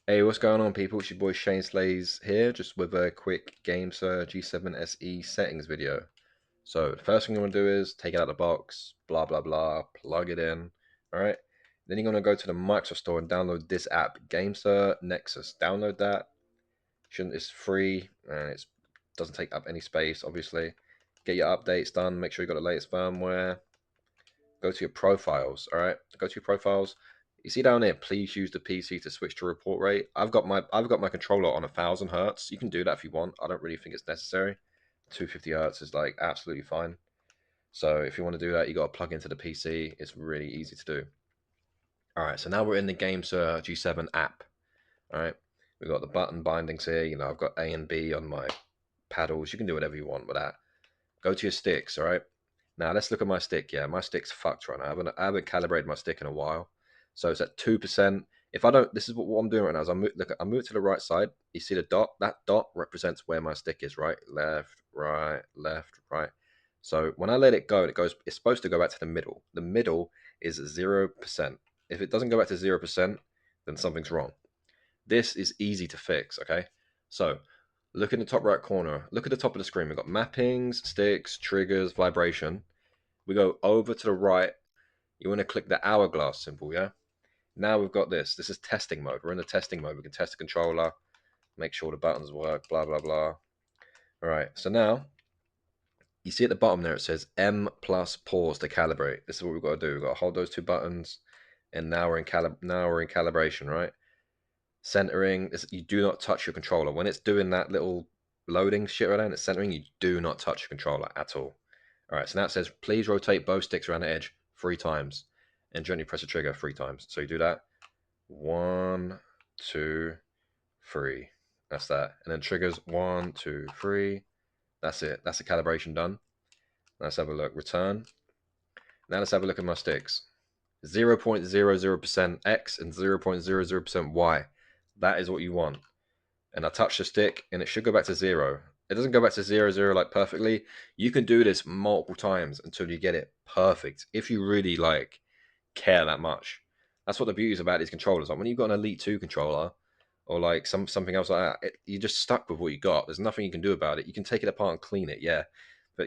Hey, what's going on, people? It's your boy Shane Slays here, just with a quick GameSir G7 SE Settings video. So, the first thing you want to do is take it out of the box, blah blah blah, plug it in, alright? Then you're going to go to the Microsoft Store and download this app, GameSir Nexus. Download that. It's free and it doesn't take up any space, obviously. Get your updates done, make sure you got the latest firmware. Go to your profiles, all right? Go to your profiles. You see down here, please use the PC to switch to report rate. I've got my controller on 1000 Hz. You can do that if you want. I don't really think it's necessary. 250 Hz is like absolutely fine. So if you want to do that, you got to plug into the PC. It's really easy to do. All right, so now we're in the GameSir G7 app. All right, we've got the button bindings here. You know, I've got A and B on my paddles. You can do whatever you want with that. Go to your sticks. All right. Now let's look at my stick. Yeah, my stick's fucked right now. I haven't calibrated my stick in a while, so it's at 2%. If I don't, this is what I'm doing right now. Is I move to the right side. You see the dot? That dot represents where my stick is. Right, left, right, left, right. So when I let it go, it goes. It's supposed to go back to the middle. The middle is 0%. If it doesn't go back to 0%, then something's wrong. This is easy to fix. Okay, so look in the top right corner. Look at the top of the screen. We've got mappings, sticks, triggers, vibration. We go over to the right. You want to click the hourglass symbol, yeah? Now we've got this. This is testing mode. We're in the testing mode. We can test the controller, make sure the buttons work, blah, blah, blah. All right, so now you see at the bottom there it says M plus pause to calibrate. This is what we've got to do. We've got to hold those two buttons, and now we're in calibration, right? Centering. You do not touch your controller. When it's doing that little loading shit right now and it's centering, you do not touch your controller at all. All right, so now it says, please rotate both sticks around the edge 3 times and gently press the trigger 3 times. So you do that. 1, 2, 3. That's that. And then triggers 1, 2, 3. That's it. That's the calibration done. Let's have a look. Return. Now let's have a look at my sticks. 0.00% X and 0.00% Y. That is what you want. And I touch the stick and it should go back to 0. It doesn't go back to 0, like perfectly. You can do this multiple times until you get it perfect. If you really like care that much. That's what the beauty is about these controllers. Like when you've got an Elite 2 controller or like something else like that, you're just stuck with what you got. There's nothing you can do about it. You can take it apart and clean it, yeah. But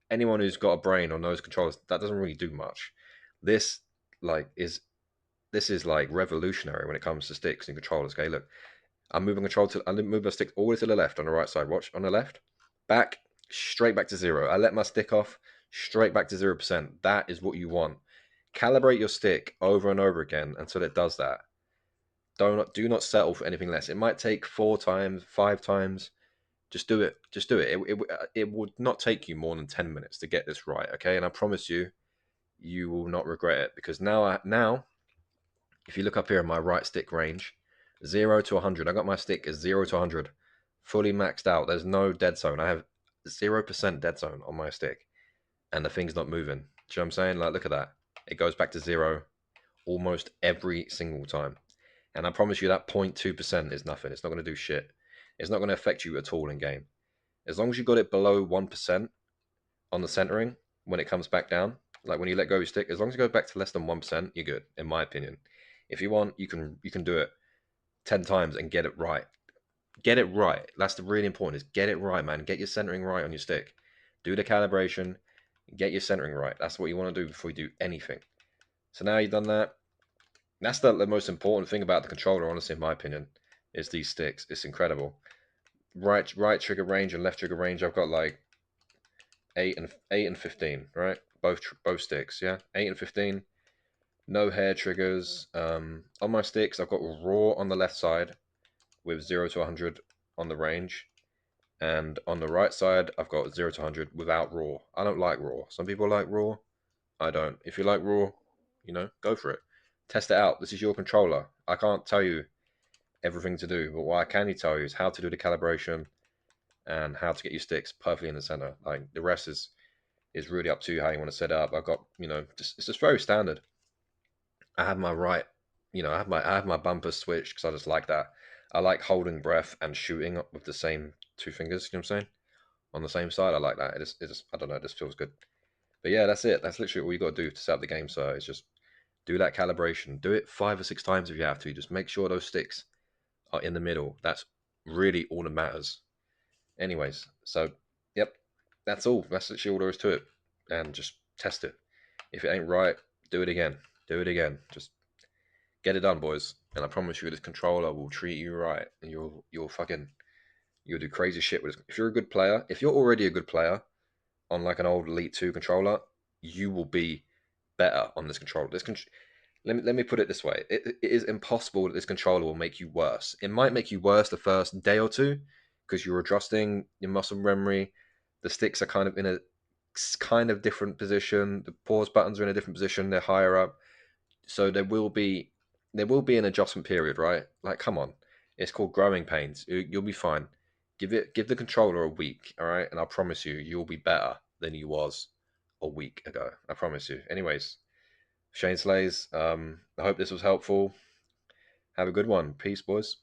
anyone who's got a brain or knows controllers, that doesn't really do much. This like is this is like revolutionary when it comes to sticks and controllers. Okay, look, I move my stick all the way to the left on the right side. Watch on the left, back, straight back to 0. I let my stick off, straight back to 0%. That is what you want. Calibrate your stick over and over again until it does that. Do not settle for anything less. It might take 4 times, 5 times. Just do it. Just do it. It would not take you more than 10 minutes to get this right. Okay, and I promise you, you will not regret it because now if you look up here in my right stick range, 0 to 100. I got my stick as 0 to 100, fully maxed out. There's no dead zone. I have 0% dead zone on my stick, and the thing's not moving. Do you know what I'm saying? Like, look at that. It goes back to 0 almost every single time. And I promise you that 0.2% is nothing. It's not going to do shit. It's not going to affect you at all in game. As long as you got it below 1% on the centering when it comes back down, like when you let go of your stick, as long as you go back to less than 1%, you're good, in my opinion. If you want, you can do it 10 times and get it right. Get it right. That's the really important is get it right, man. Get your centering right on your stick. Do the calibration, get your centering right. That's what you want to do before you do anything. So now you've done that. That's the most important thing about the controller, honestly, in my opinion, is these sticks. It's incredible. Right trigger range and left trigger range. I've got like 8 and 15, right? Both sticks, yeah. 8 and 15. No hair triggers. On my sticks, I've got raw on the left side with 0 to 100 on the range. And on the right side, I've got 0 to 100 without raw. I don't like raw. Some people like raw. I don't. If you like raw, go for it. Test it out. This is your controller. I can't tell you everything to do, but what I can tell you is how to do the calibration and how to get your sticks perfectly in the center. Like the rest is really up to you how you want to set it up. I've got, it's just very standard. I have my right, I have my bumper switch because I just like that. I like holding breath and shooting with the same two fingers. You know what I'm saying? On the same side, I like that. It just, I don't know, it just feels good. But yeah, that's it. That's literally all you got to do to set up the game. So it's just do that calibration. Do it 5 or 6 times if you have to. Just make sure those sticks are in the middle. That's really all that matters. Anyways, so yep, that's all. That's literally all there is to it. And just test it. If it ain't right, do it again. Do it again. Just get it done, boys. And I promise you, this controller will treat you right, and you'll do crazy shit with it. If you're a good player, if you're already a good player on like an old Elite 2 controller, you will be better on this controller. Let me put it this way: it is impossible that this controller will make you worse. It might make you worse the first day or two because you're adjusting your muscle memory. The sticks are kind of in a kind of different position. The pause buttons are in a different position. They're higher up, so there will be an adjustment period, right? Like, come on, it's called growing pains. You'll be fine. Give the controller a week, all right, and I promise you, you'll be better than you was a week ago. I promise you. Anyways, Shane Slays. I hope this was helpful. Have a good one. Peace, boys.